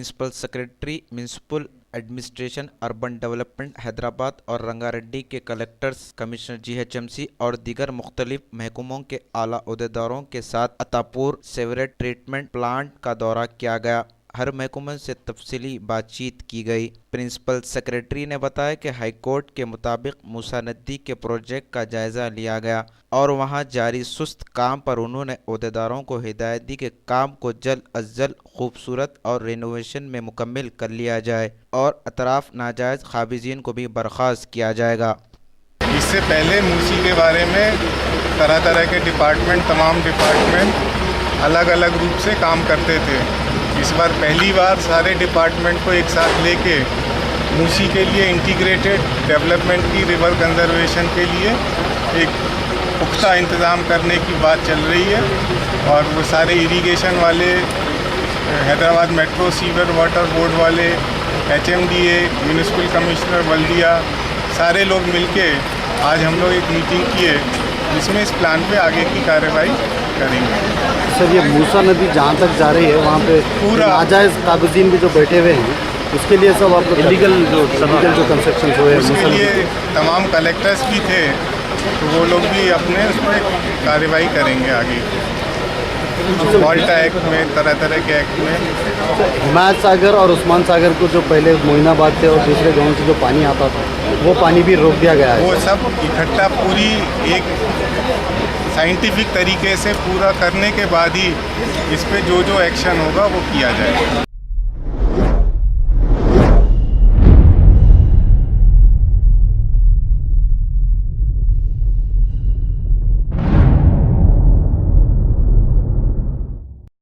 Principal secretary municipal administration urban development Hyderabad और रंगारेड्डी के collectors, commissioner GHMC और दीगर मुख्तलिफ महकमों के आला ओहदेदारों के साथ अतापुर सेवरेज ट्रीटमेंट प्लांट का दौरा किया गया। हर महकमे से तफसीली बातचीत की गई। प्रिंसिपल सेक्रेटरी ने बताया कि हाईकोर्ट के मुताबिक मूसा नदी के प्रोजेक्ट का जायज़ा लिया गया और वहां जारी सुस्त काम पर उन्होंने ओहदेदारों को हिदायत दी कि काम को जल्द अज जल्द खूबसूरत और रिनोवेशन में मुकम्मल कर लिया जाए और अतराफ नाजायज़ काबिज़ीन को भी बर्खास्त किया जाएगा। इससे पहले मूसी के बारे में तरह तरह के डिपार्टमेंट, तमाम डिपार्टमेंट अलग अलग रूप से काम करते थे। इस बार पहली बार सारे डिपार्टमेंट को एक साथ लेके मूसी के लिए इंटीग्रेटेड डेवलपमेंट की रिवर कंजर्वेशन के लिए एक पुख्ता इंतज़ाम करने की बात चल रही है और वो सारे इरिगेशन वाले, Hyderabad metro sewer water board वाले, HMDA, म्यूनिसिपल कमिश्नर बल्दिया, सारे लोग मिलके आज हम लोग एक मीटिंग किए जिसमें इस प्लान पे आगे की कार्रवाई करेंगे। सर, ये मूसा नदी जहाँ तक जा रही है वहाँ पे पूरा नाजायज़ कागज़ीन भी जो बैठे हुए हैं, उसके लिए सब आपको इलीगल जो कंस्ट्रक्शन हुए हैं उसके लिए तमाम कलेक्टर्स भी थे, तो वो लोग भी अपने उस पर कार्रवाई करेंगे आगे वॉल्टा एक्ट में, तरह तरह के एक्ट में। हिमायत सागर और उस्मान सागर को जो पहले मोइनाबाद थे और दूसरे गाँव से जो पानी आता था वो पानी भी रोक दिया गया है। वो सब इकट्ठा पूरी एक साइंटिफिक तरीके से पूरा करने के बाद ही इस पे जो एक्शन होगा वो किया जाएगा।